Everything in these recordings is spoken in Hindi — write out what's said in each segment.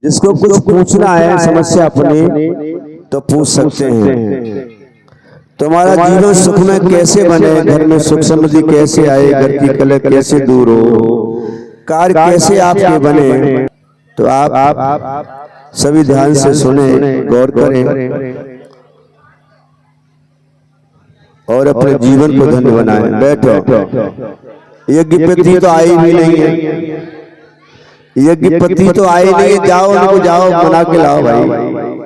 जिसको कुछ पूछना है समस्या अपनी तो पूछ सकते हैं। तुम्हारा जीवन सुख में कैसे बने, घर में सुख समृद्धि कैसे आए, घर की कलह कैसे दूर हो, कार्य कैसे आपके बने, तो आप सभी ध्यान से सुने, गौर करें और अपने जीवन को धन्य बनाएं। बैठो। यज्ञपति तो आई भी नहीं है, यज्ञपति तो आए नहीं, जाओ उनको जाओ बना के लाओ भाई।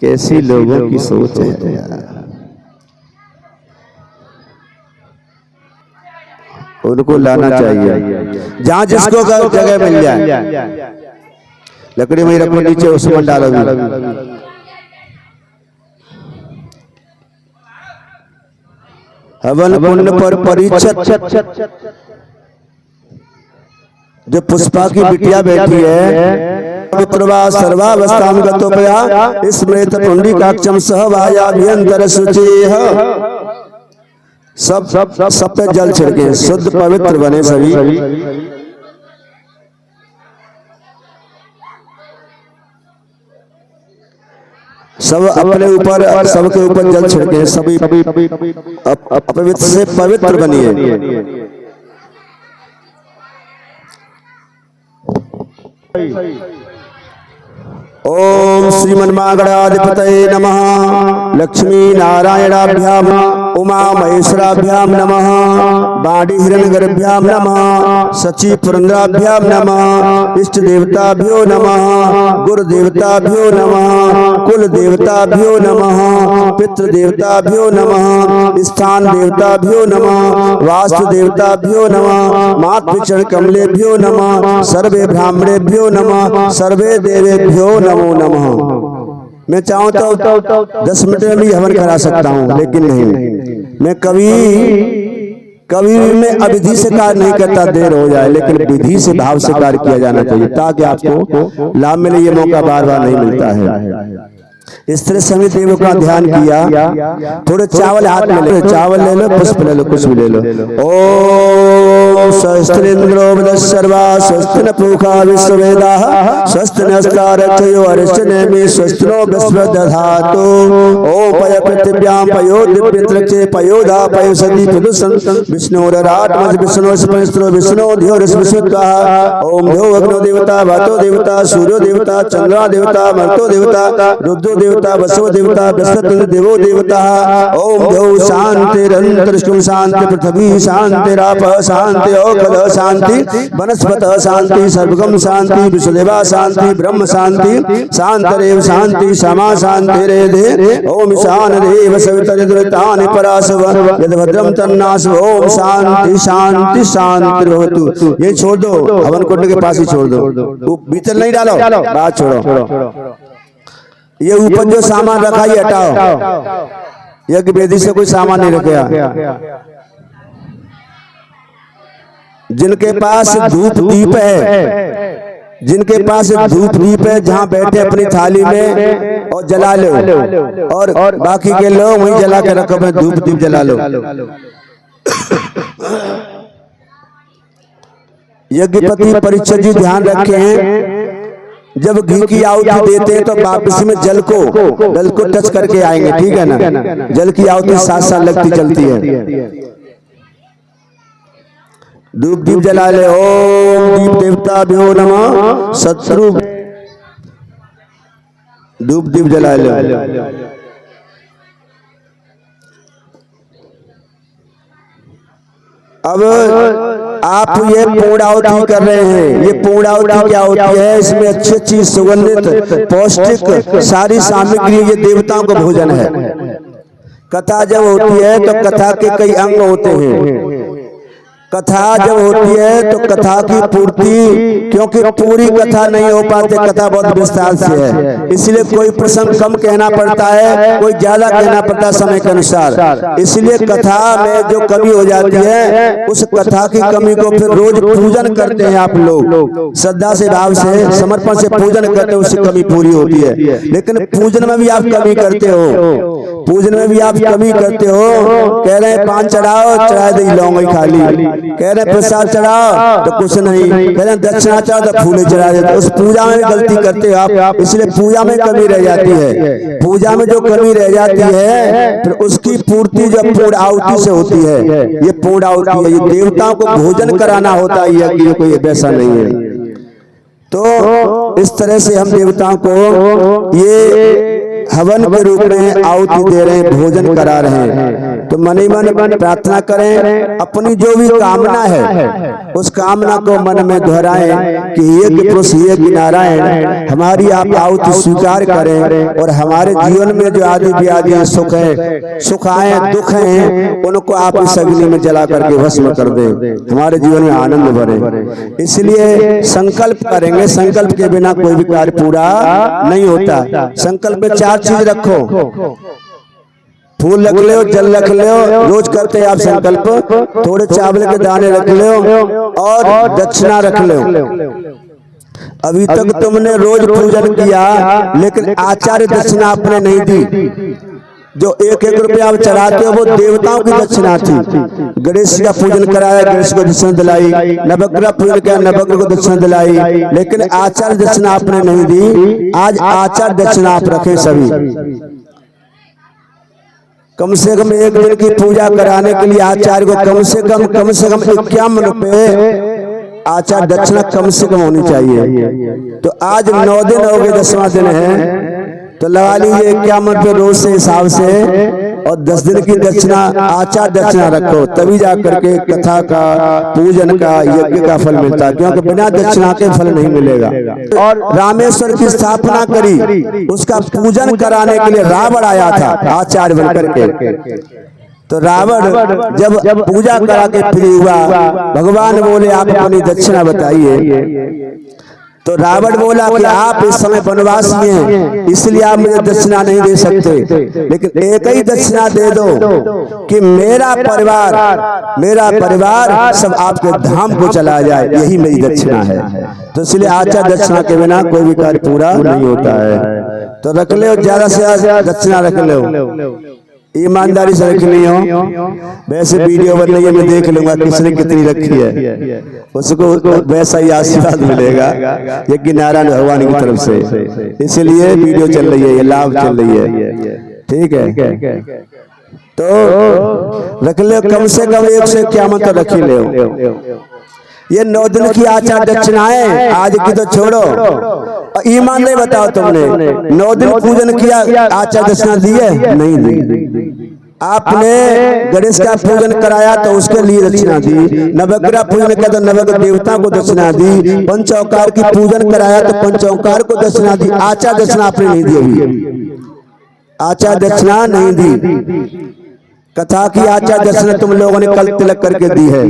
कैसी लोगों की सोच है यार। उनको लाना चाहिए जहां जिसको जगह मिल जाए। लकड़ी वही रखो, नीचे उसमें डालो। हवन कुंड पर परिचित जो पुष्पा की बिटिया बैठी है, पवित्रवा सर्वावस्था में गतोपया स्मृत पुंडरीकाक्षम सहवायाभ्यंतर शुचिः। सब पे जल छिड़के, शुद्ध पवित्र बने सभी। सब अपने ऊपर, सबके ऊपर जल छिड़के, सभी अपवित्र से पवित्र बनिए। ओम श्रीमन्मागणाधिपतये नमः। लक्ष्मी नारायणाभ्याम उमा महेश्वराभ्याम नमः। बाड़ी हिरण्यगर्भाभ्याम नमः। सची पुरंदराभ्याम नमः। इष्ट देवताभ्यो नमः। गुरु देवताभ्यो नमः। कुल देवताभ्यो नमः। पितृ देवताभ्यो नमः। स्थान देवताभ्यो नमः। वास्तु देवताभ्यो नमः। मातृचरण कमलेभ्यो नमः। सर्वे ब्राह्मणेभ्यो नमः। सर्वे देवेभ्यो नमो नमः। मैं चाहूं तो 10 मिनट में भी हवन करा सकता हूं, लेकिन नहीं, मैं कभी मैं अविधि से कार्य नहीं करता, देर हो जाए, लेकिन विधि से भाव से कार्य किया जाना चाहिए ताकि आपको लाभ मिले। ये मौका बार बार नहीं मिलता है। इस तरह सभी देवों का ध्यान किया। थोड़े चावल हाथ में ले, चावल ले लो, पुष्प ले लो, कुछ भी ले लो। ओम स्वस्तिन्द्रो सर्वा स्वस्ति न पूषा विश्ववेदाः स्वस्ति नस्तारक्षयो अरिष्टनेमि स्वस्तिनो विश्वदधातु। ओम पय पृथिव्यां पयो दिव्यत्रक्षे पयोधा पयोसति पुरुषं विष्णोरात्मज विष्णु स्पंस्त्रो विष्णु धियोरस विश्वत्वाः। ओम ध्यो अग्नो देवता वातो देवता सूर्यो देवता चंद्रा देवता मर्तो देवता रुद्रो देवता वसव देवता बृहस्पति देवो देवता। ओम द्यौ शांतिरंतरिक्षं शांति पृथ्वी शांतिराप शांति औषध शांति वनस्पत शांति सर्वगम शांति विश्वदेवा शांति ब्रह्म शांति शांतरेव शांति क्षमा शांति रेधे। ओम ईशान देव सवितरिद्रतानि पराशव यद्भद्रम तन्नाश। ओम शांति शांति शांति भवतु। ये छोड़ दो, हवन कुंड के पास ही छोड़ दो, भीतर नहीं डालो, बात छोड़ो। ये ऊपर जो सामान रखा है हटाओ। यज्ञ वेदी से कोई सामान नहीं रखेगा। जिनके पास धूप दीप है, जिनके पास धूप दीप है, जहां बैठे अपनी थाली में और जला लो, और बाकी के लोग वहीं जला के रखो, में धूप दीप जला लो। यज्ञपति परीक्षित जी ध्यान रखे हैं, जब घी की आहुति देते हैं तो वापसी में जल को टच करके आएंगे, ठीक है ना। जल की आहुति 7 साल लगती चलती है। धूप दीप जला ले। ओम दीप देवताभ्यो नमः। शत्रु धूप दीप जला ले। अब आप ये पूर्णाहुति कर रहे हैं। ये पूर्णाहुति क्या होती है? इसमें अच्छी अच्छी सुगंधित पौष्टिक सारी सामग्री, ये देवताओं का भोजन है। कथा जब होती है तो कथा के कई अंग होते हैं। कथा जब होती है तो कथा की पूर्ति, क्योंकि पूरी कथा नहीं हो पाती, कथा बहुत विस्तार से है, इसलिए कोई प्रसंग कम कहना पड़ता है, कोई ज्यादा कहना पड़ता है समय के अनुसार। इसलिए कथा में जो कमी हो जाती है, उस कथा की कमी को फिर रोज पूजन करते हैं आप लोग, श्रद्धा से भाव से समर्पण से पूजन करते हैं, उससे कमी पूरी होती है। लेकिन पूजन में भी आप कमी करते हो, पूजन में भी आप कमी करते हो, कह रहे हैं पान चढ़ाओ, चढ़ा दे लौंग खाली, कह रहे हैं प्रसाद चढ़ाओ तो कुछ नहीं, कह रहे हैं दक्षिणा चढ़ाओ तो फूले चढ़ा देते। उस पूजा में गलती करते हो आप, इसलिए पूजा में कमी रह जाती है। पूजा में जो कमी रह जाती है फिर उसकी पूर्ति जब पूर्ण आहुति से होती है, ये पूर्ण आहुति है, ये देवताओं को भोजन कराना होता है, ये कोई वैसा नहीं है। तो इस तरह से हम देवताओं को ये हवन के रूप में आहुति दे रहे हैं, भोजन करा रहे हैं। तो मन ही मन प्रार्थना करें, अपनी जो भी कामना है उस कामना को मन में दोहराएं कि ये पुरुष ये नारायण हमारी आप आहुति स्वीकार करें और हमारे जीवन में जो आदि व्याधि सुख है, सुख आए दुख हैं, उनको आप इस अग्नि में जला करके भस्म कर दें, हमारे जीवन में आनंद भरे। इसलिए संकल्प करेंगे, संकल्प के बिना कोई भी कार्य पूरा नहीं होता। संकल्प में 4 चीज रखो, फूल रख लो, जल रख लो, रोज करते हैं आप संकल्प, थोड़े चावल के दाने रख लो और दक्षिणा रख लो। अभी तक तुमने रोज पूजन किया लेकिन आचार्य दक्षिणा आपने नहीं दी। जो 1-1 रुपया आप चढ़ाते हो वो देवताओं की दक्षिणा थी। गणेश का पूजन कराया, गणेश को दक्षिणा दिलाई, नवग्रह पूजन किया, नवग्रह को दक्षिणा दिलाई, लेकिन आचार्य दक्षिणा आपने नहीं दी। आज आचार्य दक्षिणा आप रखें सभी। कम से कम 1 दिन की पूजा कराने के लिए आचार्य को कम से कम 51 रुपए आचार्य दक्षिणा कम से कम होनी चाहिए। तो आज 9 दिन हो गए, 10वां दिन है, तो लगा लीजिए 51 रुपये रोज से हिसाब से, और 10 दिन की दक्षिणा आचार्य दक्षिणा रखो, तभी जाकर के कथा का, पूजन का, यज्ञ का फल मिलता है, क्योंकि बिना दक्षिणा के फल नहीं मिलेगा। और रामेश्वर की स्थापना करी, उसका पूजन कराने के लिए रावण आया था आचार्य बनकर के। तो रावण जब पूजा करा के फ्री हुआ, भगवान बोले आप अपनी दक्षिणा बताइए। तो रावण बोला कि आप इस समय वनवासी हैं, इसलिए आप मुझे दक्षिणा नहीं दे सकते, लेकिन एक ही दक्षिणा दे दो कि मेरा परिवार सब आपके धाम को चला जाए, यही मेरी दक्षिणा है। तो इसलिए आचार्य दक्षिणा के बिना कोई भी कार्य पूरा नहीं होता है। तो रख लो, ज्यादा से ज्यादा दक्षिणा रख लो, ईमानदारी से रख ली हो। वैसे वीडियो बन रही है, मैं देख लूंगा किसने कितनी रखी है, उसको वैसा ही आशीर्वाद मिलेगा यज्ञ नारायण भगवान की तरफ से। इसलिए वीडियो चल रही है, ये लाभ चल रही है, ठीक है। तो रख ले कम से कम 151 तो रख ही ले। ये 9 दिन की आचार्य दक्षिणाएं, आज की तो छोड़ो। ईमान नहीं बताओ, तुमने 9 दिन पूजन किया, आचार्य दक्षिणा दी है? नहीं दी। आपने गणेश का पूजन कराया तो उसके लिए दक्षिणा दी, नवग्रह पूजन किया तो नवग्रह देवता को दक्षिणा दी, पंचौकार की पूजन कराया तो पंचौकार को दक्षिणा दी। आचार्य दक्षिणा आपने नहीं दी, अभी आचार्य दक्षिणा नहीं दी। कथा की आचार्य दक्षिणा तुम लोगों ने कल तिलक करके दी है,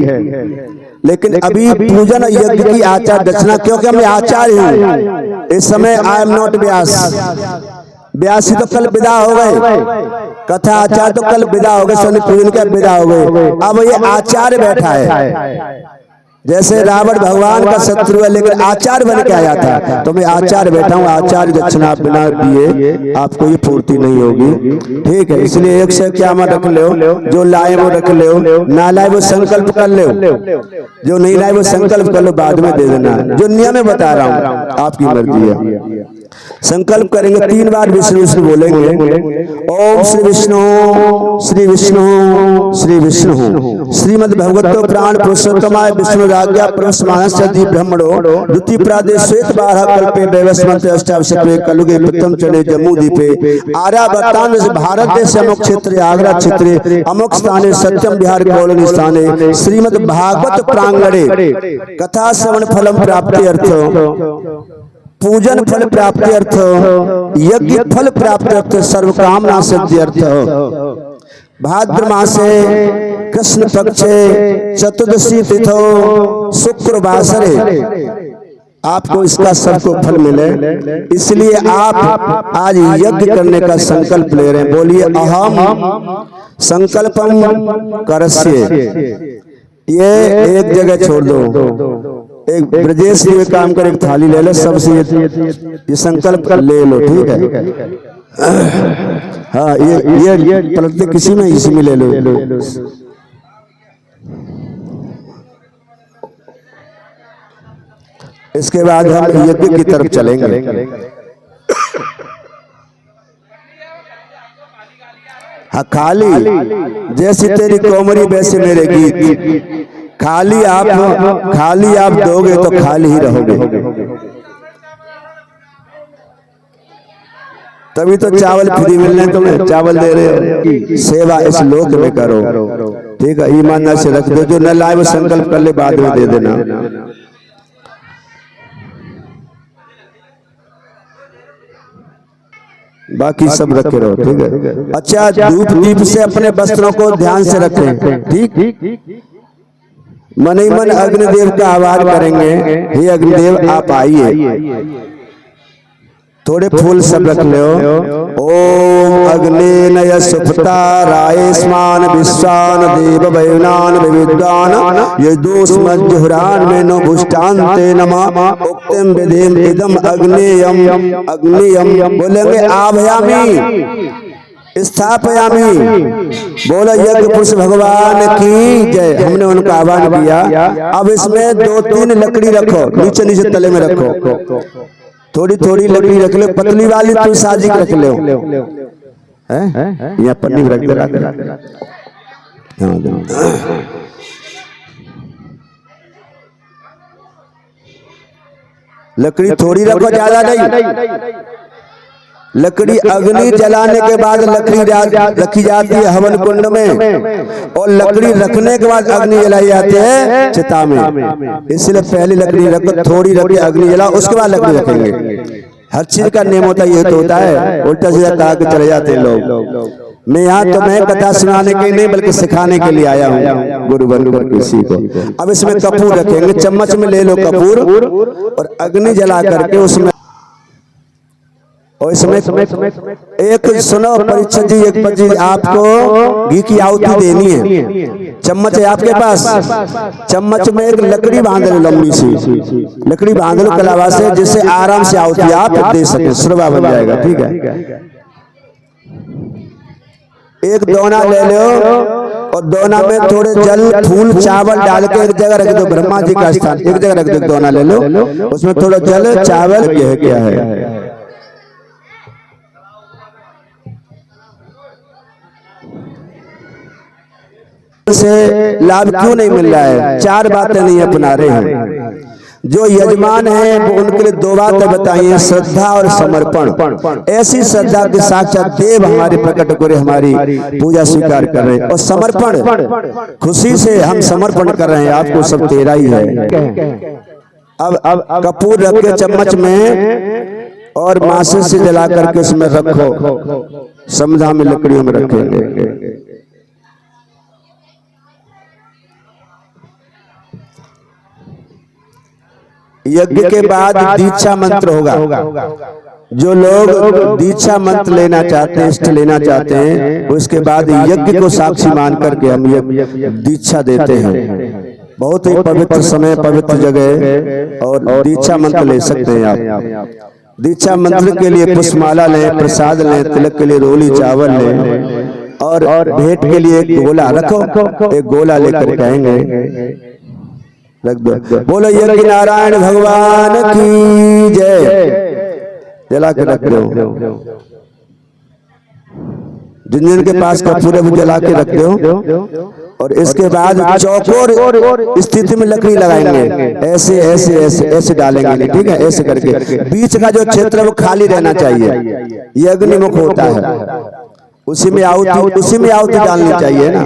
लेकिन अभी पूजन यज्ञ की आचार्य दक्षिणा, क्योंकि मैं आचार्य हूँ इस समय, आई एम नॉट व्यासी तो कल विदा हो गए, कथा आचार्य तो कल विदा हो गए, सोनी पूजन के विदा हो गए। अब ये आचार्य बैठा है, जैसे रावण भगवान का शत्रु है लेकिन आचार्य बन के आया था, तो मैं आचार्य बैठा हूँ। आचार्य दक्षिणा बिना दिए आपको ये पूर्ति नहीं होगी, ठीक है। इसलिए 151 रख लो, जो लाए वो रख लो, ना लाए वो संकल्प कर लो, जो नहीं लाए वो संकल्प कर लो, बाद में दे देना। जो नियम में बता रहा हूँ आपकी मर्जी है। संकल्प करेंगे 3 बार विष्णु विष्णु बोलेंगे, ओम श्री विष्णु श्री विष्णु श्री विष्णु। श्रीमद् भगवतो प्राण पुरुषोत्तमाय विष्णु राज्ञा परमस्मानस्यति ब्रह्मणो द्वितीय प्रादेश श्वेत 12 कल्पे वैवस्वंत अष्टाविशते कलुगे प्रथम चने जम्मू द्वीपे आर्यावर्तान भारत देश अमुक क्षेत्र आगरा क्षेत्रे अमुक स्थाने सत्यम बिहार कॉलोनी स्थाने श्रीमद् भागवत प्रांगणे कथा श्रवण फलम प्राप्ति अर्थ, पूजन फल प्राप्ति अर्थ, यज्ञ फल प्राप्ति अर्थ, सर्व कामना सिद्धि अर्थ। भाद्र मासे कृष्ण पक्षे चतुर्दशी तिथो शुक्रवासरे आपको इसका सबको फल मिले, इसलिए आप आज यज्ञ करने का संकल्प ले रहे हैं। बोलिए अहम संकल्पम करस्य। ये एक जगह छोड़ दो, एक ब्रजेश में काम कर, एक थाली ले लो, सबसे ये संकल्प ले लो, ठीक है। हाँ ये पलटते किसी में, इसी में ले लो। इसके बाद हम यज्ञ की तरफ चलेंगे। हाँ खाली जैसी तेरी कोमरी वैसे मेरे गीत, खाली आप दोगे तो खाली ही रहोगे। तभी तो चावल फ्री मिलने तुम्हें, चावल दे रहे हो। सेवा इस लोक में करो, ठीक है, ईमानदार से रख दो। जो न लाए वो संकल्प कर ले, बाद में दे देना। बाकी सब रखे रहो, ठीक है। अच्छा, धूप दीप से अपने वस्त्रों को ध्यान से रखें, ठीक। मन ही मन अग्निदेव का आह्वान करेंगे, हे अग्निदेव आप आइए। थोड़े फूल सब रख लो। ओम अग्नेनय सुपताराय स्मान विश्वान देव वयुनान विविद्वान यदोस्मज्जुहुरान मेनो भुष्टान्ते नमः उक्तिम विधिम इदम अग्नेयम बोलेंगे आभयामी स्थापयामी। बोलो यज्ञ पुरुष भगवान की जय। हमने उनका आह्वान किया। अब इसमें 2-3 लकड़ी रखो, नीचे नीचे तले में रखो। थोड़ी थोड़ी लकड़ी रख लो, पतली वाली तो साजिक रख लो, यहाँ पन्नी रख दे। लकड़ी थोड़ी रखो, ज्यादा नहीं। लकड़ी अग्नि जलाने के बाद लकड़ी रखी जाती है हवन कुंड में, और लकड़ी रखने के बाद अग्नि जलाई जाती है चिता में। इसलिए पहले लकड़ी रखो, थोड़ी रखी अग्नि जलाओ, उसके बाद लकड़ी रखेंगे। हर चीज का नियम होता है, ये तो होता है। उल्टा सीधा कहा के चले जाते हैं लोग। मैं यहाँ तो मैं कथा सुनाने के नहीं बल्कि सिखाने के लिए आया हूँ, गुरु बनकर किसी को। अब इसमें कपूर रखेंगे, चम्मच में ले लो कपूर, और अग्नि जला करके उसमें, और इसमें एक सुनो परीक्षा जी, एक बजी आपको घी की आहुति देनी है। चम्मच है आपके पास, चम्मच में एक लकड़ी बांध लो, लंबी सी लकड़ी बांध लो कलावा से, जिससे आराम से आहुति आप दे सके, सुरवा बन जाएगा, ठीक है। एक दोना ले लो, और दोना में थोड़े जल फूल चावल डाल के एक जगह रख दो। ब्रह्मा जी का स्थान एक जगह रख दो, दोना ले लो, उसमें थोड़ा जल चावल क्या है। से लाभ क्यों नहीं मिल रहा है? 4 बातें नहीं अपना रहे हैं। जो यजमान है वो उनके लिए 2 बातें बताइए, श्रद्धा और समर्पण। ऐसी श्रद्धा के साक्षात देव हमारे प्रकट करे, हमारी पूजा स्वीकार कर रहे हैं। और समर्पण, खुशी से हम समर्पण कर रहे हैं, आपको सब तेरा ही है। अब कपूर रख के चम्मच में और मासे से जला करके उसमें रखो, समझा में लकड़ियों में रखेंगे। यज्ञ के बाद दीक्षा मंत्र होगा। जो लोग दीक्षा मंत्र लेना चाहते हैं, इष्ट लेना चाहते हैं, उसके बाद यज्ञ को साक्षी मान करके हम दीक्षा देते हैं। बहुत ही पवित्र समय, पवित्र जगह, और दीक्षा मंत्र ले सकते हैं आप। दीक्षा मंत्र के लिए पुष्पमाला लें, प्रसाद लें, तिलक के लिए रोली चावल लें, और भेंट के लिए एक गोला रखो। एक गोला लेकर कहेंगे रख दो। बोलो यज्ञ नारायण भगवान की जय। जला के रख दो। जिन जिन के पास कपूर है वो जला के रख दो। और इसके बाद चौकोर स्थिति में लकड़ी लगाएंगे, ऐसे ऐसे ऐसे ऐसे डालेंगे, ठीक है, ऐसे करके। बीच का जो क्षेत्र है वो खाली रहना चाहिए, ये अग्निमुख होता है। उसी में आहुति डालनी चाहिए ना।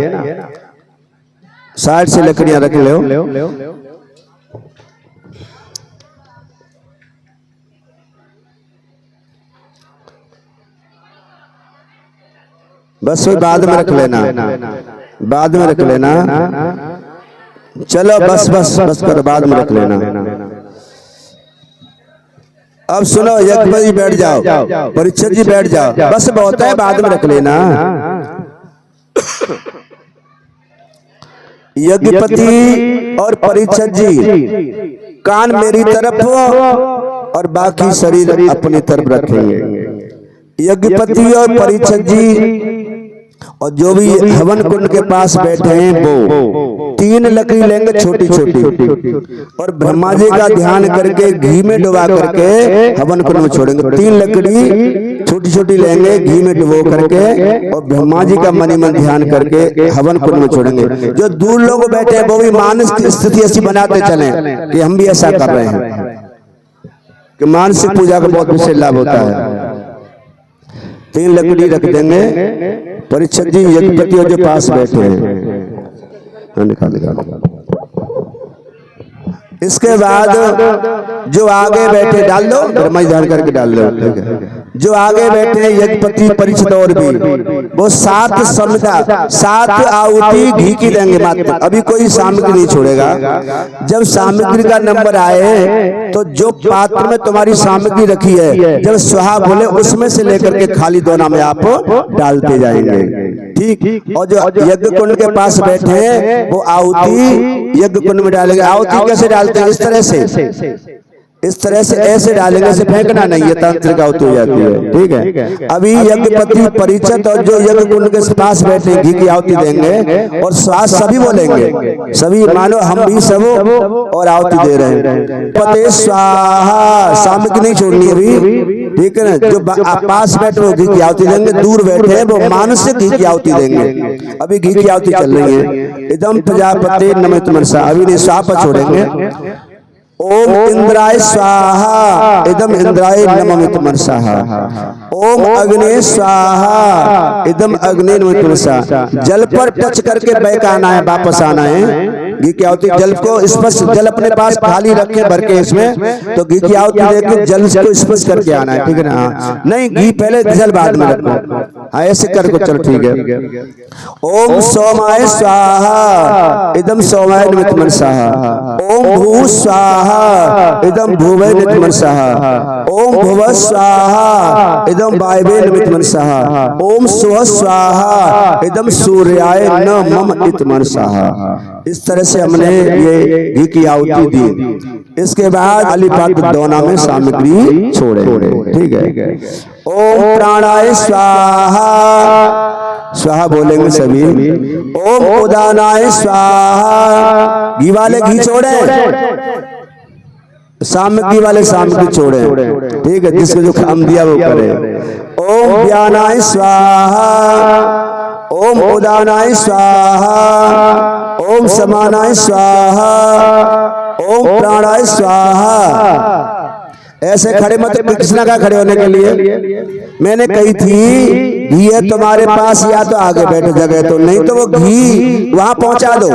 साइड से लकड़ियां रख लो। बस वो बाद में रख लेना, बाद में रख लेना। चलो बस बस बस कर, बाद में रख लेना। अब सुनो, यज्ञ जी बैठ जाओ, परीक्षक जी बैठ जाओ, बस बहुत है, बाद में रख लेना। यज्ञपति और परीक्षक जी कान मेरी तरफ और बाकी शरीर अपनी तरफ रखेंगे। यज्ञपति और परीक्षित जी और जो भी हवन कुंड के पास बैठे हैं वो 3 लकड़ी लेंगे छोटी छोटी, और ब्रह्मा जी का ध्यान करके घी में डुबा करके हवन कुंड में छोड़ेंगे। 3 लकड़ी छोटी छोटी लेंगे, घी में डुबो करके, और ब्रह्मा जी का मनी मन ध्यान करके हवन कुंड में छोड़ेंगे। जो दूर लोग बैठे हैं वो भी मानसिक स्थिति ऐसी बनाते चले कि हम भी ऐसा कर रहे हैं, कि मानसिक पूजा का बहुत विशेष लाभ होता है। 3 लकड़ी रख देंगे, परीक्षित जी यज्ञपति और जो पास बैठे हैं निकाल। इसके बाद जो आगे बैठे डाल दो, ब्रह्मा जी ध्यान करके डाल दो, ठीक है। जो आगे बैठे यज्ञपति परीक्षित और भी वो 7 समिधा 7 आहुति घी की देंगे मात्र। अभी कोई सामग्री नहीं छोड़ेगा। जब सामग्री का नंबर आए तो जो पात्र में तुम्हारी सामग्री रखी है, जब स्वाहा बोले उसमें से लेकर के खाली दोना में आप डालते जाएंगे, ठीक। और जो यज्ञ कुंड के पास बैठे हैं वो आहुति यज्ञ कुंड में डालेंगे। आहुति कैसे डालते हैं? इस तरह से ऐसे डालेंगे, से फेंकना नहीं है, तांत्रिक आहुति हो जाती है, ठीक है। अभी यज्ञपति परीक्षित और जो यज्ञ कुंड के पास बैठे घी की आहुति देंगे, और श्वास सभी बोलेंगे, सभी मानो हम भी सब और आहुति दे रहे हैं। पते स्वाहा, सामग्री नहीं छोड़नी अभी, ठीक है ना। जो पास बैठे वो घी की आहुति देंगे, दूर बैठे वो मानसिक घी की आहुति देंगे। अभी घी की आहुति चल रही है। इदम प्रजापते नमः मनसा, अभी नहीं स्वाहा पर छोड़ेंगे। ओम इंद्राय स्वाहा, इदम इंद्राय नमः मनसा। ओम अग्ने स्वाहा, इदम अग्ने नमः मनसा। जल पर टच करके बैक आना है, वापस आना है। घी की आहुति जल को स्पर्श, जल अपने पास खाली रखे भर के इसमें, तो घी की आहुति देके जल को स्पर्श करके आना है, ठीक है ना। नहीं, घी पहले जल बाद में रखो, हाँ ऐसे करके चलो, ठीक है। ओम सोमाय स्वाहा, इदम सोमाय नमः मनसा। ओम भू स्वाहा, इदम भुवै नमः मनसा। ओम भुव स्वाहा, इदम वायवे नमः मनसा। ओम सुव स्वाहा, इदम सूर्याय नमः मनसा। इस तरह से हमने ये घी की आहुति दी। इसके बाद अलीपाद दोना में सामग्री छोड़े, ठीक है। ओम प्राणाय स्वाहा, स्वाहा बोलेंगे सभी। ओम उदानाय स्वाहा, घी वाले घी छोड़े, सामग्री वाले सामग्री छोड़े, ठीक है। जिसको जो काम दिया वो करे। ओम व्यानाय स्वाहा, ओम उदानाय स्वाहा, ओम समानाय स्वाहा, ओम प्राणाय स्वाहा। ऐसे खड़े मत, कृष्णा का खड़े होने के लिए मैंने कही थी, घी है तुम्हारे पास या तो आगे बैठो जगह, तो नहीं तो वो घी वहां पहुंचा दो।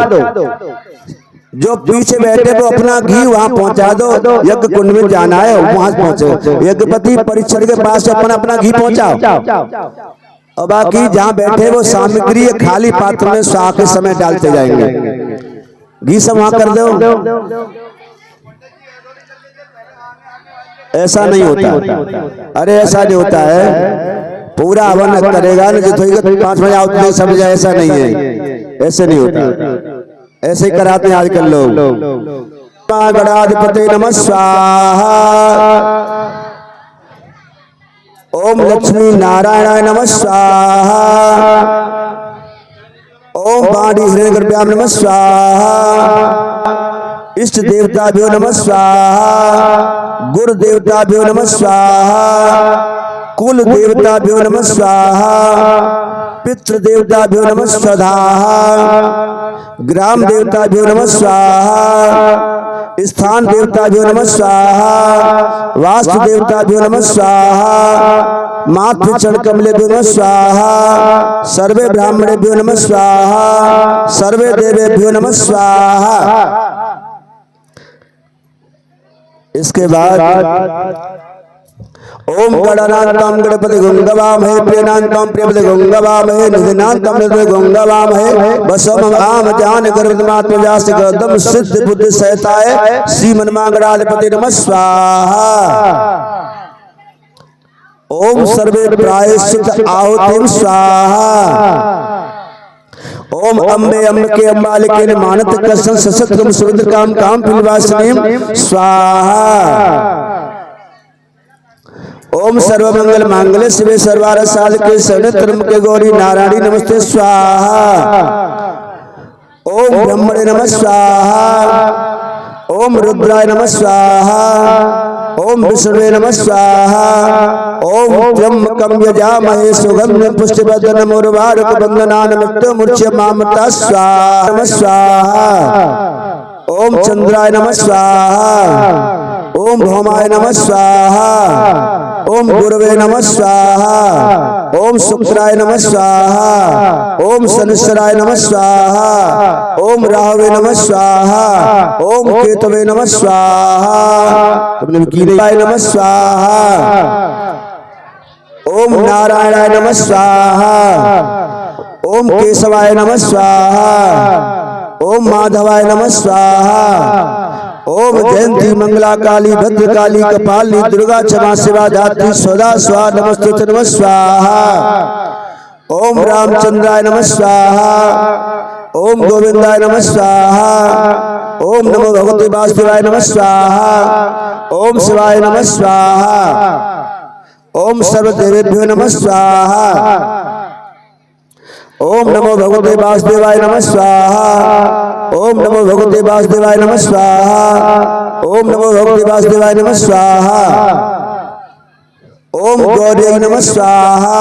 जो पीछे बैठे वो अपना घी वहां पहुंचा दो। यज्ञ कुंड में जाना है, वहां पहुंचो। यज्ञपति परीक्षित के पास अपना घी पहुंचाओ, और बाकी जहां बैठे वो सामग्री खाली पात्र में स्वाहा के समय डालते जाएंगे। घी सब वहां कर दो। ऐसा नहीं होता, अरे ऐसा नहीं होता है। पूरा हवन करेगा ना, जो 5 बजे आउट नहीं समझा, ऐसा नहीं है, ऐसे नहीं होता। ऐसे ही कराते हैं आजकल लोग। गणाधिपते नमः स्वाहा। ओम लक्ष्मी नारायणाय नमः स्वाहा। ओम बाणी हिरण्यगर्भाभ्याम नमः स्वाहा। इष्ट देवताभ्यो नमः स्वाहा। गुरु देवताभ्यो नमः स्वाहा। कुल देवताभ्यो नमः स्वाहा। पितृ देवताभ्यो नमः स्वाहा। ग्राम देवताभ्यो नमः स्वाहा। स्थान देवताभ्यो नमः स्वाहा। वास्तु देवताभ्यो नमः स्वाहा। मातृ चरण कमलेभ्यो नमः स्वाहा। सर्वे ब्राह्मणेभ्यो नमः स्वाहा। सर्वे देवेभ्यो नमः स्वाहा। इसके बाद ओम गणानांतम गणपति गंगवामहे, प्रियनांतम प्रियपति गंगवामहे, निधिनांतम निधि गंगवामहे, बसम आम जान गर्भमात्मजास्य गदम सिद्ध बुद्धि सहिताय श्रीमन्मागणाधिपति नमः स्वाहा। ओम सर्वे प्रायश्चित आहुतिम स्वाहा। ओम अम्बे अम्बके अम्बालिके मानत कसन सशत्रम सुरुद्र काम काम पिलवासिनीम स्वाहा। ओम सर्वमंगल मांगल्ये शिवे सर्वार्थ साधके शरण्ये गौरी नारायणी नमस्ते स्वाहा। ओम ब्रह्मणे नमः स्वाहा। ओम रुद्राय नमः स्वाहा। ओम विष्णुवे नमः स्वाहा। ओम त्र्यंबकं यजामहे सुगंधिं पुष्टिवर्धनम् उर्वारुकबन्धनान् मृत्युर्मुच्यमामृतात् स्वाहा नमः स्वाहा। ओम चंद्राय नमः स्वाहा। ओम भौमाय नमः स्वाहा। ओम गुरवे नमः स्वाहा। ओम शुक्राय नमः स्वाहा। ओम शनिश्चराय नमः स्वाहा। ओम राहवे नमः स्वाहा। ओम केतवे नमः स्वाहा। तुमने कीलाय नमः स्वाहा। ओम नारायणाय नमः स्वाहा। ओम केशवाय नमः स्वाहा। ओम माधवाय नमः स्वाहा। ओम जयंती मंगला काली भद्रकाली कपाली दुर्गा क्षमा शिवा धात्री सदा स्वाहा नमस्ते नमः स्वाहा। ओम रामचंद्राय नमः स्वाहा। ओम गोविंदाय नमः स्वाहा। ओम नमो भगवते वासुदेवाय नमः स्वाहा। ओम शिवाय नमः स्वाहा। ओम सर्वदेवेभ्यो नमः स्वाहा। ओम नमो भगवते वासुदेवाय नमः स्वाहा। ओम नमो भगवते वासुदेवाय नमः स्वाहा। ओम नमो भगवते वासुदेवाय नमः स्वाहा। ओम गौरी नमः स्वाहा।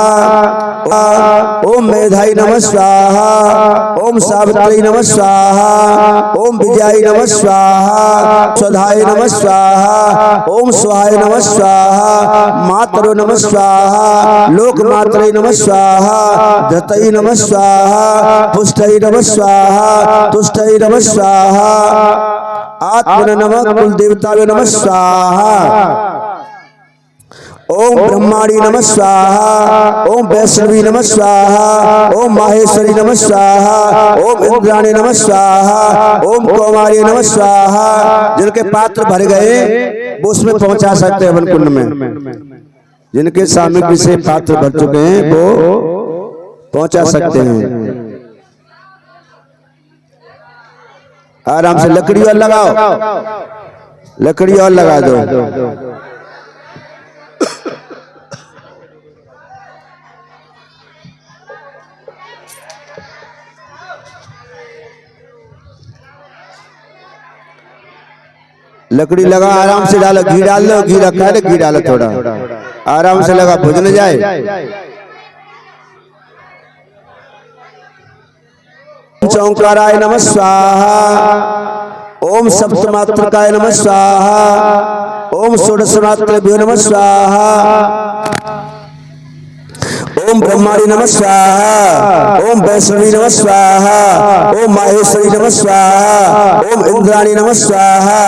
ओम मेधाई नमः स्वाहा। ओम सावित्री नमः स्वाहा। ओम विजयाय नमः स्वाहा। स्वधाय नमः स्वाहा। ओम स्वाहाय नमः स्वाहा। मातरो नमः स्वाहा। लोकमात्रे नमः स्वाहा। धतई नमः स्वाहा। पुष्टै नमः स्वाहा। तुष्टै नमः स्वाहा। आत्मन नमः कुलदेवतावे नमः स्वाहा। ओम ब्रह्माणी नमः स्वाहा। ओम वैष्णवी नमः स्वाहा। ओम माहेश्वरी नमः स्वाहा। ओम इंद्राणी नमः स्वाहा। ओम कौमारी नमः स्वाहा। जिनके पात्र भर गए वो उसमें पहुंचा सकते हैं हवन कुंड में। जिनके सामग्री से पात्र भर चुके हैं वो पहुंचा सकते हैं। आराम से लकड़ी और लगाओ, लकड़ी और लगा दो। लकड़ी लगा, आराम से डालो, घी डाल लो, घी रखा है घी डालो थोड़ा, आराम से लगा, भुज न जाए। चौंकाराय नमः स्वाहा। ओम सप्तमात्रकाय नमः स्वाहा। ओम षोडशमात्रेभ्यो नमः स्वाहा। ओम ब्रह्माणी नमः स्वाहा। ओम वैष्णवी नमः स्वाहा। ओम माहेश्वरी नमः स्वाहा। ओम इंद्राणी नमः स्वाहा।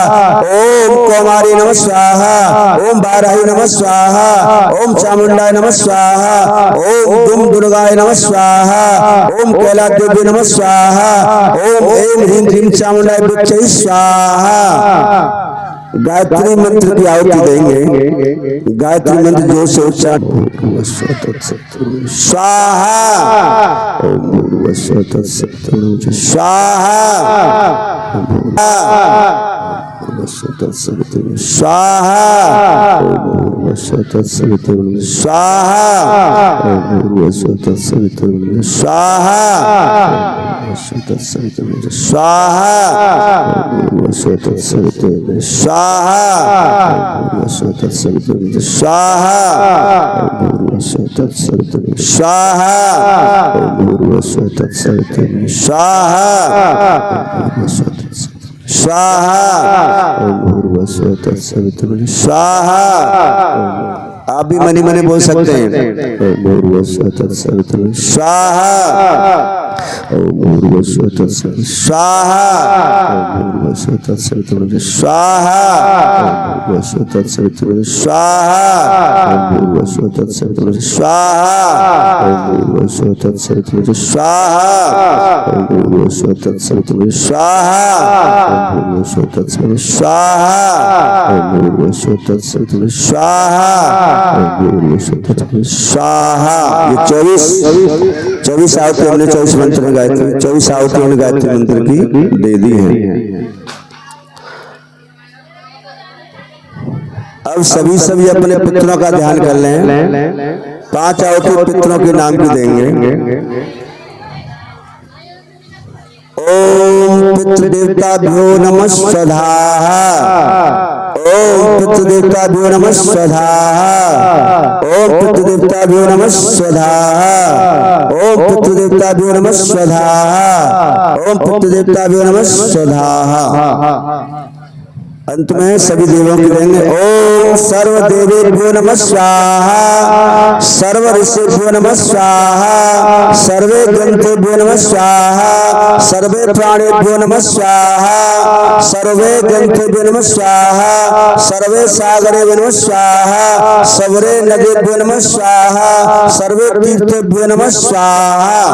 ओम कौमारी नमः स्वाहा। ओम बाराही नमः स्वाहा। ओम चामुंडाय नमः स्वाहा। ओम दुम दुर्गाय नमः स्वाहा। ओम कैला देवी नमः स्वाहा। ओम ऐं ह्रीं ह्रीं चामुंडाय वृक्षै स्वाहा। गायत्री मंत्र की आहुति देंगे। गायत्री मंत्र जो से उच्चारण स्वाहा। ओम स्वाहा। स्वाहा। स्वाहा। आप भी मनी मनी बोल सकते हैं। स्वाहा। स्वाहा। स्वाहा। स्वाहा। स्वाहा। ये 24 आहुति हमने 24 मंत्र में गायत्री 24 आहुति हमने गायत्री मंत्र की दे दी है। अब सभी अपने पितरों का ध्यान कर लें। 5 आहुति पितरों के नाम की देंगे। ओम पितृदेवताभ्यो नमः स्वधाः। ओम पितृदेवताभ्यो नमः स्वधाः। ओम पितृदेवताभ्यो नमः स्वधाः। ओम पितृदेवताभ्यो नमः स्वधाः। ओम पितृदेवताभ्यो नमः स्वधाः। अंत में सभी देवों की देंगे। ओम सर्व देवेभ्यो नमः स्वाहा। सर्व ऋषिभ्यो नमः स्वाहा। सर्वे ग्रंथेभ्यो नमः स्वाहा। सर्वे प्राणेभ्यो नमः स्वाहा। सर्वे ग्रंथेभ्यो नमः स्वाहा। सर्वे सागरेभ्यो नमः स्वाहा। सर्वे नदेभ्यो नमः स्वाहा। सर्वे तीर्थेभ्यो नमः स्वाहा।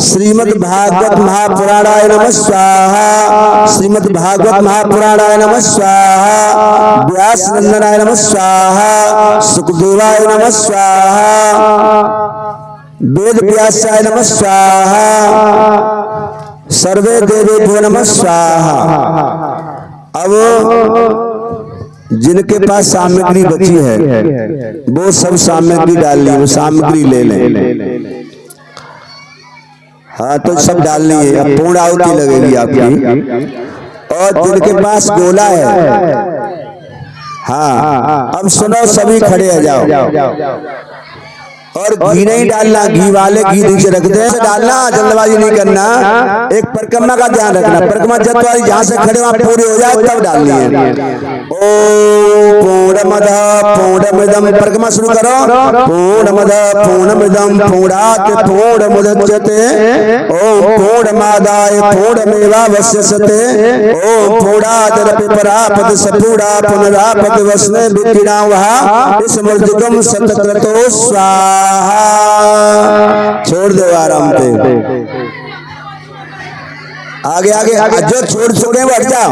श्रीमद् भागवत महापुराणाय नमः स्वाहा। श्रीमद् भागवत महापुराणाय नमः स्वाहा। व्यास नंदनाय नमः स्वाहा। सुखदेवाय नमः स्वाहा। वेद व्यासाय नमः स्वाहा। सर्वे देवेभ्यो नमः स्वाहा। अब जिनके पास सामग्री बची है वो सब सामग्री डाल ली, वो सामग्री ले लें। हाँ तो सब डालनी है। अब पूर्ण आहुति लगेगी आपकी। और जिनके पास गोला है, हाँ अब सुनो सभी खड़े हो जाओ। और घी नहीं डालना, घी वाले घी नीचे रख दे डालना, जल्दबाजी नहीं करना। एक परिक्रमा का ध्यान रखना, परिक्रमा जब वाली जहाँ से खड़े वहाँ पूरी हो जाए तब डालनी है। ओम पूर्णमदः पूर्णमिदं, परिक्रमा शुरू करो। पूर्णमदः पूर्णमिदं पूर्णात् पूर्णमुदच्यते। ओम पूर्णमादाय पूर्णमेवावशिष्यते। ओम पूर्णादपि परापद सपूर्णा पुनरापद वसने विकीर्णा वहा स्मृतिकं सतक्रतो स्वाहा। छोड़ दो आराम से। आगे आगे जो छोड़ चुके हैं वो हट जाओ।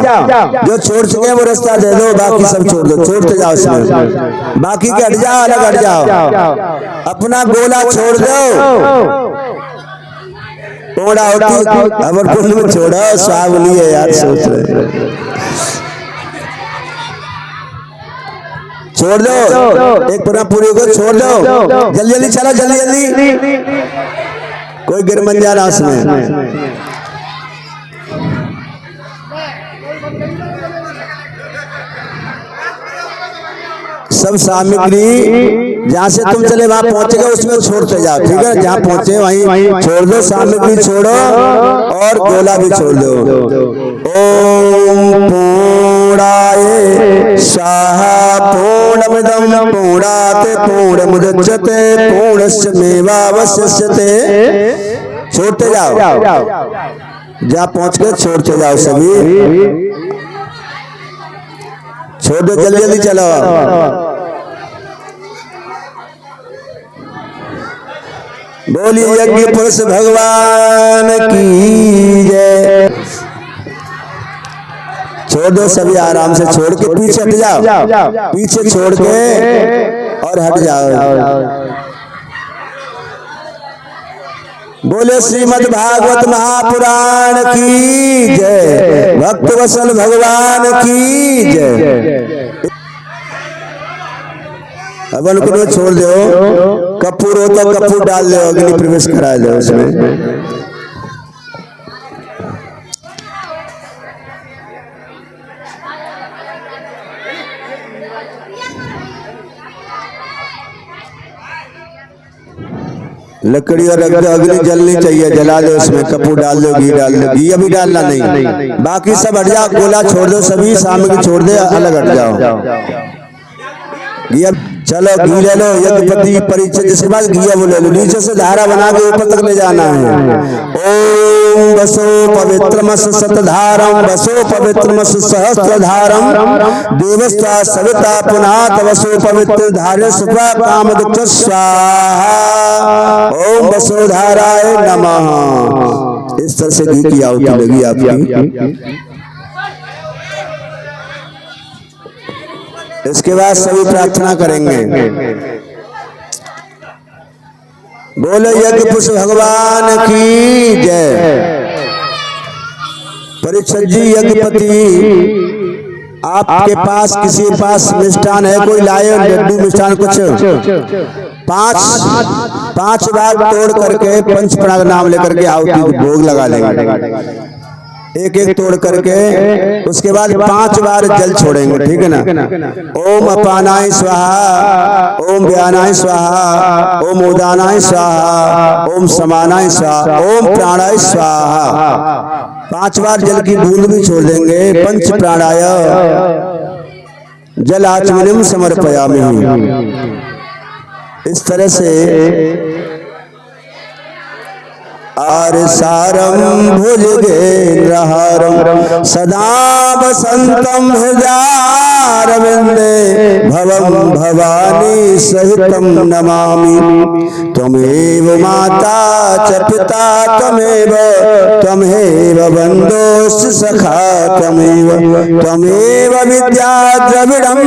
जो छोड़ चुके हैं वो रास्ता दे दो, बाकी सब छोड़ दो। छोड़ते जाओ इसमें, बाकी के हट जाओ, अलग हट जाओ। अपना गोला छोड़ दो। थोड़ा होती अमर कुंड में छोड़ो, सावली है यार, सोच रहे छोड़ दो। एक पूरा पूरी को छोड़ दो। जल्दी जल्दी चलो, जल्दी जल्दी। कोई गिर मन जा रहा उसमें। सब सामग्री जहाँ से तुम चले वहां पहुंचे गए उसमें छोड़ते जाओ, ठीक है। जहाँ पहुंचे वहीं छोड़ दो, सामग्री छोड़ो और गोला भी छोड़ दो। ओम पूर्णाय स्वाहा पूर्णमिदं पूर्णात् पूर्णमुदच्यते पूर्णस्य मेवावशिष्यते। छोड़ते जाओ, जहाँ पहुंच गए छोड़ते जाओ सभी। छोड़ दो, जल्दी जल्दी चलो। बोलिए यज्ञ पुरुष भगवान की जय। छोड़ दो सभी, आराम से छोड़ के पीछे हट जाओ। पीछे छोड़ के और हट जाओ। बोले श्रीमद् भागवत महापुराण की जय। भक्त वत्सल भगवान की जय। अब उनको छोड़ दो। कपूर हो तो कपूर डाल दो, अग्नि प्रवेश करा दो उसमें। लकड़ी और रख दो, अग्नि जलनी चाहिए, जला दो उसमें। कपूर डाल दो, घी डाल दो। घी अभी डालना नहीं, बाकी सब हट जाओ। गोला छोड़ दो, सभी सामग्री छोड़ दे, अलग हट जाओ। घी चलो, घी ले लो। यज्ञपति परिचय, जिसके बाद घी वो ले लो। नीचे से धारा बना के ऊपर तक ले जाना है। ओम वसो पवित्रमस सतधारम वसो पवित्रमस सहस्त्रधारम देवस्ता सविता पुनात वसो पवित्र धारे सुप्रा कामदुक्ष स्वाहा। ओम वसो धाराय नमः। इस तरह से घी की आहुति लगी आपकी। इसके बाद सभी प्रार्थना करेंगे। बोलो यज्ञ पुरुष भगवान की जय। परीक्षित जी यज्ञपति आपके पास किसी के पास मिष्ठान है, कोई लाए लड्डू मिष्ठान कुछ, पांच बार तोड़ करके पंच प्राण नाम लेकर के आहुति को भोग लगा लेंगे, एक एक तोड़ करके। उसके बाद 5 बार जल छोड़ेंगे, ठीक है ना। ओम अपानाय स्वाहा, ओम व्यानाय स्वाहा, ओम उदानाय स्वाहा, ओम समानाय स्वाहा, ओम प्राणाय स्वाहा। 5 बार जल की बूंद भी छोड़ देंगे। पंच प्राणाय जल आचमनम समर्पयामि। इस तरह से आरसारम भुजगेन्द्रहारम सदा वसंतम हृदयारविंदे भवम भवानी सहितम नमामि। त्वमेव माता च पिता त्वमेव बन्धुश्च सखा त्वमेव विद्या द्रविड़ं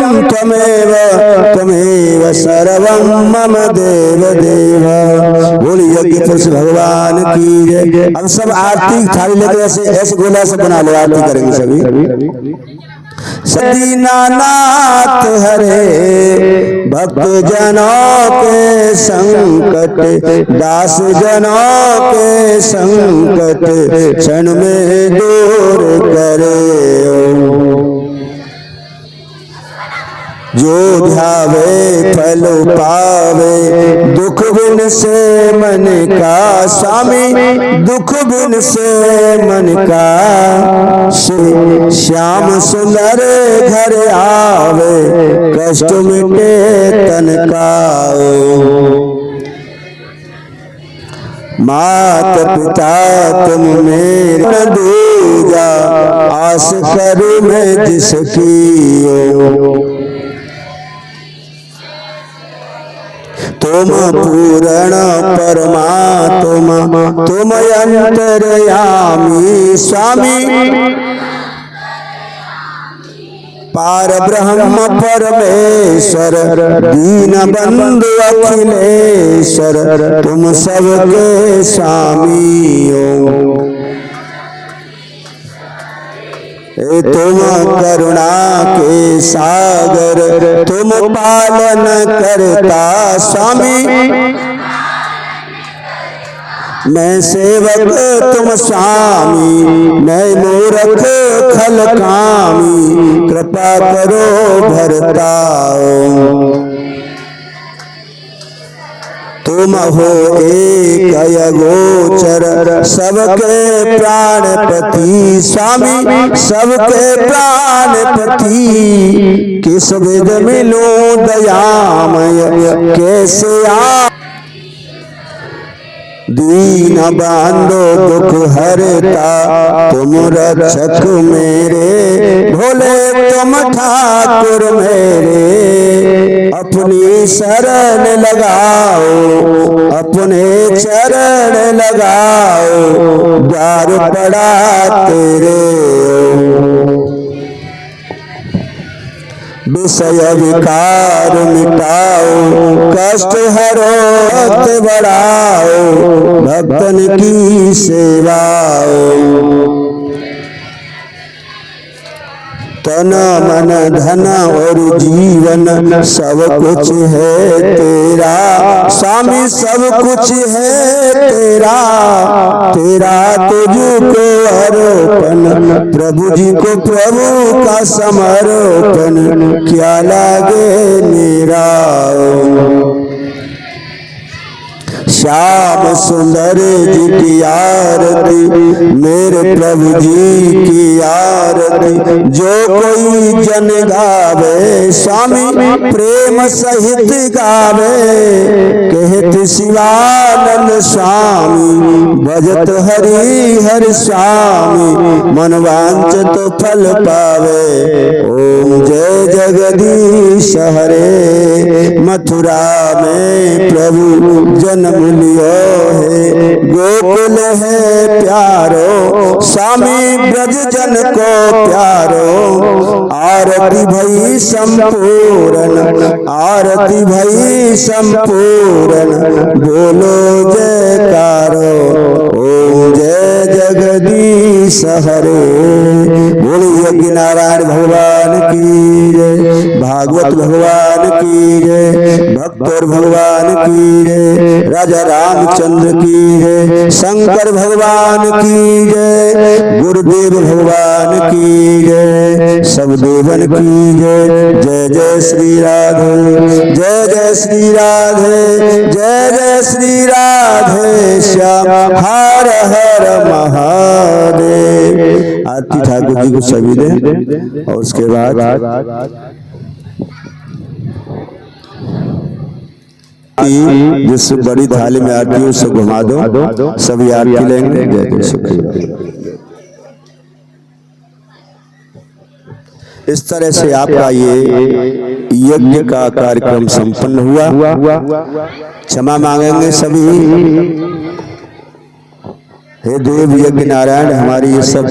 त्वमेव सर्वं मम देव देव। बोलिए यज्ञ पुरुष भगवान की जय। अब सब आरती थाली लेकर ऐसे गोला से बना लो, आरती करेंगे सभी। सदीनानाथ हरे भक्त जनों के संकट, दास जनों के संकट क्षण में दूर करे। जो ध्यावे फल पावे दुख बिन से मन का स्वामी, दुख बिन से मन का श्याम सुंदर घर आवे, कष्ट मिटे तन का। मात पिता तुम मेरे दूजा, आस करूं मैं जिसकी। तुम पूर्ण परमात्मा तुम अंतर्यामी स्वामी, पार ब्रह्म परमेश्वर दीन बंधु अखिलेश्वर, तुम सबके स्वामी हो। तुम करुणा के सागर तुम पालन करता स्वामी, मैं सेवक तुम स्वामी, मैं मूर्ख खल कामी, कृपा करो भरताओ। तुम हो एक अयगोचर सबके प्राणपति स्वामी, सबके प्राणपति। किस विध मिलूं दयामय कैसे आ, दीन बांधो दुख हरता तुम रक्षक मेरे, भोले तुम ठाकुर मेरे। अपनी शरण लगाओ अपने चरण लगाओ, द्वार पड़ा तेरे। विषय विकार मिटाओ, कष्ट हरो भक्त बढ़ाओ, भक्तन की सेवाओ। तन मन धन और जीवन सब कुछ है तेरा स्वामी, सब कुछ है तेरा। तेरा तुझको अर्पण, प्रभु जी को प्रभु का समर्पण, क्या लागे मेरा। श्याम सुंदर जी की आरती, मेरे प्रभु जी की आरती। जो कोई जन गावे स्वामी, प्रेम सहित गावे, कहत शिवानंद स्वामी, भजत हरि हरि स्वामी, मनवांछित फल पावे। ओम जय जगदीश हरे, मथुरा में प्रभु जन्म लियो है, गोकुल है प्यारो स्वामी, ब्रज जन को प्यारो। आरती भई संपूर्ण, आरती भई संपूर्ण, बोलो जयकारो। ओम जय जय जगदीश हरे। बोले यज्ञ नारायण भगवान की जय, भागवत भगवान की जय, भक्त और भगवान की जय, राजा रामचंद्र की जय, शंकर भगवान की जय, गुरुदेव भगवान की जय, सब देवन की जय। जय जय श्री राधे, जय जय श्री राधे, जय जय श्री राधे श्याम, हर हर महादेव। आरती ठाकुर जी को सभी दें और उसके बाद जिस बड़ी थाली में आरती है उससे घुमा दो, सभी आरती लेंगे। जय जय शुक्रिया। इस तरह से आपका ये यज्ञ का कार्यक्रम संपन्न हुआ। क्षमा मांगेंगे सभी। हे देव यज्ञ नारायण, हमारी ये सब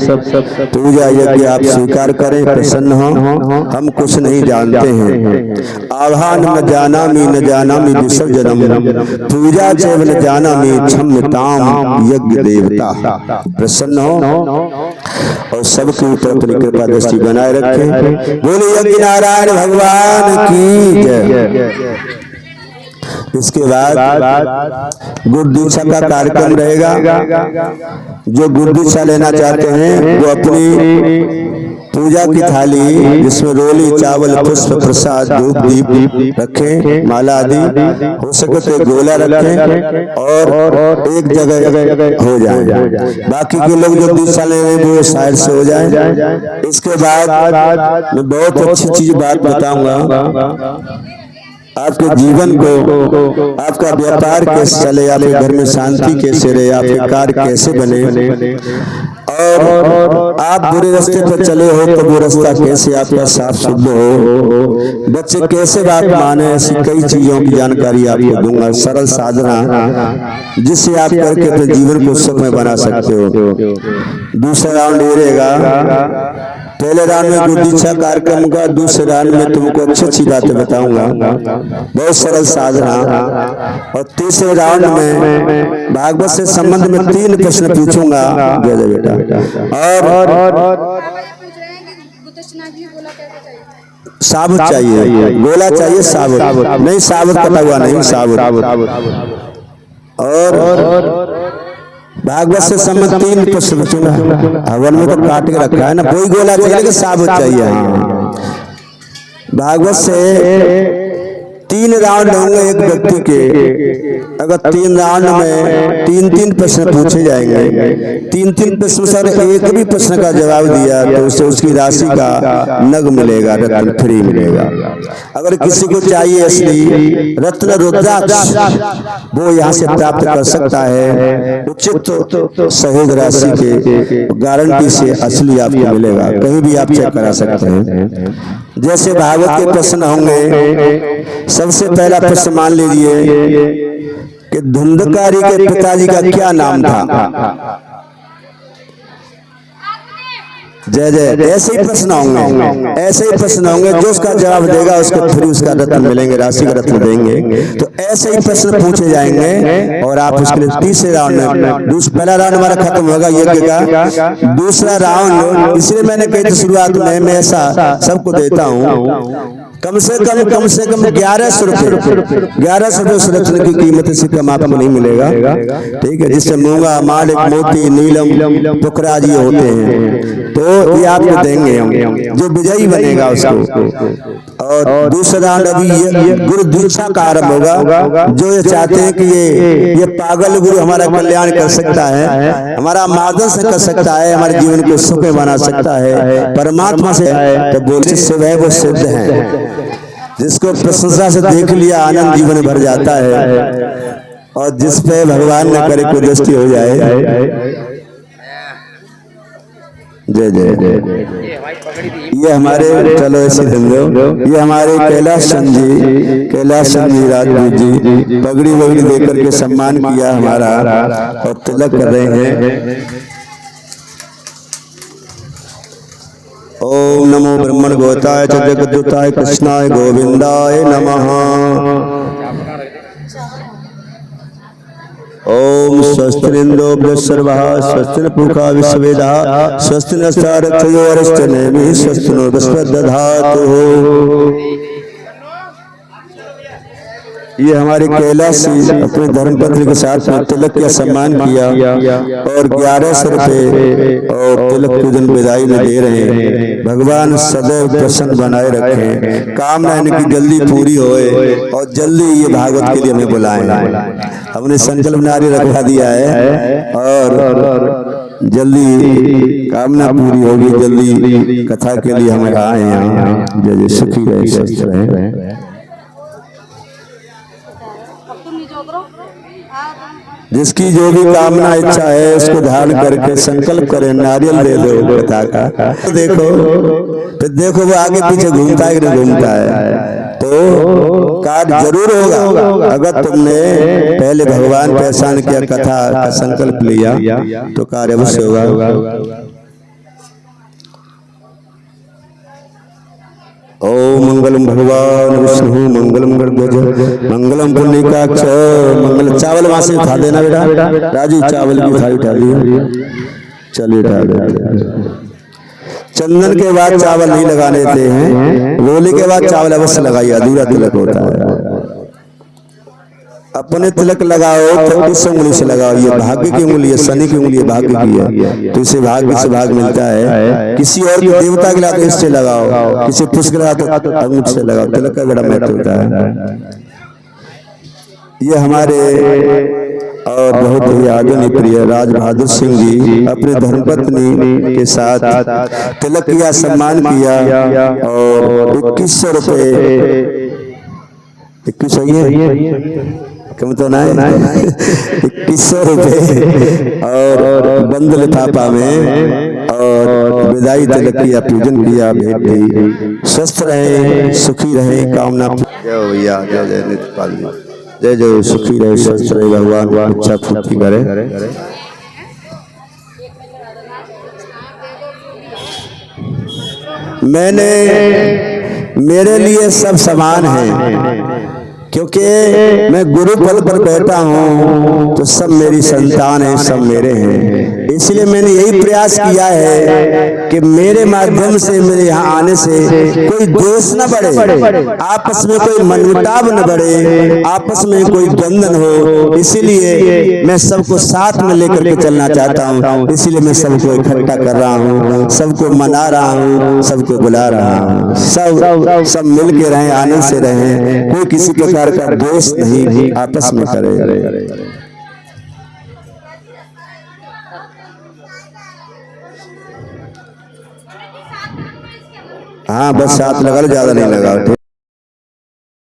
पूजा यज्ञ आप स्वीकार करें, प्रसन्न हो। हम कुछ नहीं जानते हैं। आभान न जानामि न जानामि विसर्जनम, पूजा चैव न जानामि क्षम्यताम यज्ञ देवता। प्रसन्न हो और सबके ऊपर अपनी कृपा दृष्टि बनाए रखें। बोले यज्ञ नारायण भगवान की जय। इसके बाद गुरु दीक्षा का कार्यक्रम रहेगा। जो गुरु दीक्षा लेना चाहते हैं वो अपनी पूजा की थाली जिसमें रोली, चावल, पुष्प, प्रसाद, धूप, दीप रखें, माला आदि, हो सके तो गोला रखें और एक जगह हो जाए। बाकी के लोग जो दीक्षा ले रहे हैं वो साइड से हो जाए। इसके बाद मैं बहुत अच्छी चीज बात बताऊंगा। आपके जीवन को, आपका व्यापार कैसे चले, आपके घर में शांति कैसे रहे, आपके कार्य कैसे बने, और आप बुरे रास्ते पर चले हो तो वो रास्ता कैसे आपका साफ शुद्ध हो, बच्चे कैसे बात माने, ऐसी कई चीजों की जानकारी आपको दूंगा। सरल साधना जिससे आप करके अपने जीवन को सुखमय बना सकते हो। दूसरा राउंड ये रहेगा। पहले राउंड में गुरु दीक्षा कार्यक्रम का, दूसरे राउंड में तुमको अच्छी अच्छी बातें बताऊंगा, बहुत सरल साधना, और तीसरे राउंड में भागवत से संबंध में 3 प्रश्न पूछूंगा। जय जय बेटा। और साबुत चाहिए, गोला चाहिए, साबुत नहीं, साबुत कटा हुआ नहीं, साबुत। और भागवत से संबंध 3 प्रश्न पूछूंगा। हवन में तो काट के रखा है ना, कोई गोला चाहिए लेकिन साबुत चाहिए। भागवत से 3 राउंड होंगे एक व्यक्ति के। अगर 3 राउंड में 3-3 प्रश्न पूछे जाएंगे, 3-3 प्रश्न सर एक भी प्रश्न का जवाब दिया तो उससे उसकी राशि का नग मिलेगा, रत्न फ्री मिलेगा। अगर किसी को चाहिए असली रत्न रुद्राक्ष वो यहाँ से प्राप्त कर सकता है, उचित सहयोग राशि के गारंटी से असली आपको मिलेगा। कहीं भी आप चेक करा सकते हैं। जैसे भागवत के प्रश्न होंगे। सबसे पहला प्रश्न मान लीजिए कि धुंधकारी के पिताजी का क्या नाम था। जय जय। ऐसे ही प्रश्न होंगे, ऐसे ही प्रश्न होंगे। जो उसका जवाब देगा उसको फ्री उसका रत्न मिलेंगे, राशि का रत्न देंगे। तो ऐसे ही प्रश्न पूछे जाएंगे और आप उसके लिए तीसरे राउंड में, पहला राउंड हमारा खत्म होगा यज्ञ का। दूसरा राउंड इसलिए मैंने कही थी शुरुआत में, मैं ऐसा सबको देता हूँ कम से कम 1100 रुपये। 1100 रुपये उस रत्न की कीमत से कम आपको नहीं मिलेगा। ठीक है, जिससे मूंगा, मालिक, मोती, नीलम, पुकराज ये होते हैं, तो ये आपको देंगे हम, जो विजयी बनेगा उसको। और दूसरा राउंड अभी गुरु दीक्षा का आरंभ होगा। जो ये चाहते हैं कि ये पागल गुरु हमारा कल्याण कर सकता है, हमारा मार्गदर्शन कर सकता है, हमारे जीवन को सुखमय बना सकता है, परमात्मा से, तो बोलते से वो सिद्ध है। जिसको प्रशंसा से देख लिया आनंद जीवन भर जाता है, और जिस पे भगवान न करे कोई दृष्टि हो जाए। जय जय। ये हमारे, चलो ऐसे धंधो, ये हमारे कैलाश चंद जी राजपूत जी पगड़ी वगड़ी देकर के सम्मान किया हमारा और तिलक कर रहे हैं। ओम नमो ब्रह्मण गोताय च जगद्दूताय कृष्णाय गोविंदाय नमः। ओम स्वस्तिरिंदो बृहस्पतिर्वः स्वस्ति पूषा विश्ववेदाः स्वस्ति नस्तारक्षयो अरिष्टनेमिः स्वस्ति नो बृहस्पतिर्दधातुः। ये हमारे कैलाश अपने धर्मपत्नी के साथ में तिलक का सम्मान किया और 1100 रुपये और तिलक पूजन विदाई में दे रहे हैं। भगवान सदैव प्रसन्न बनाए रखें, कामना इनकी जल्दी पूरी होए और जल्दी ये भागवत के लिए हमें बुलाएं। हमने संकल्प नारी रखवा दिया है और जल्दी कामना पूरी होगी, जल्दी कथा के लिए हम आए यहाँ। जय जय सुखी रहे स्वस्थ रहे। जिसकी जो भी कामना इच्छा है उसको ध्यान करके संकल्प करें, नारियल दे दो कथा का। देखो फिर देखो वो आगे पीछे घूमता है कि नहीं घूमता है, तो कार्य जरूर होगा। अगर तुमने पहले भगवान पहचान किया, कथा का संकल्प लिया तो कार्य अवश्य होगा। ओम मंगलम भगवान विष्णु मंगलम गणध्वज मंगलम पुण्डिकाक्ष मंगल। चावल वहां से उठा देना बेटा, राजू चावल की थाली उठा ली, चलिए उठा देते। चंदन के बाद चावल नहीं लगाने देते हैं, रोली के बाद चावल अवश्य लगाइए, अधूरा तिलक होता है। अपने तिलक लगाओ तो किस उंगली से लगाओ, ये भाग्य की उंगली है, शनि की उंगली है, भाग्य की है, तो इसे भाग्य से भाग मिलता है। किसी और के देवता के लाते इससे लगाओ, किसी पुष्प के लाते अंगूठ से लगाओ, तिलक का बड़ा महत्व होता है। ये हमारे और बहुत ही आदरणीय प्रिय राज बहादुर सिंह जी अपने धर्मपत्नी के साथ तिलक किया, सम्मान किया और 2100 रुपये 2100 कम तो ना 2100 रुपये और बंद लिफाफा में और विदाई तिलक किया, पूजन किया, भेंट दी। स्वस्थ रहे, सुखी रहे, कामना। जय भैया, जय जय नित्यपाल जी, जय जय। सुखी रहे, स्वस्थ रहे, भगवान इच्छा पूर्ति करे। मेरे लिए सब समान है, क्योंकि मैं गुरु पद पर बैठा हूँ तो सब मेरी संतान है, सब मेरे हैं। इसलिए मैंने यही प्रयास किया है कि मेरे माध्यम से, मेरे यहाँ आने से कोई दोष न बढ़े, आपस में कोई मनमुटाव न बढ़े, आपस में कोई बंधन हो। इसीलिए मैं सबको साथ में लेकर के चलना चाहता हूँ। इसीलिए मैं सबको इकट्ठा कर रहा हूँ, सबको मना रहा हूँ, सबको बुला रहा हूँ। सब मिल के रहें, आनंद से रहें, कोई किसी प्रकार का दोष नहीं आपस में करे। हाँ बस साथ लगा, ज्यादा नहीं लगा।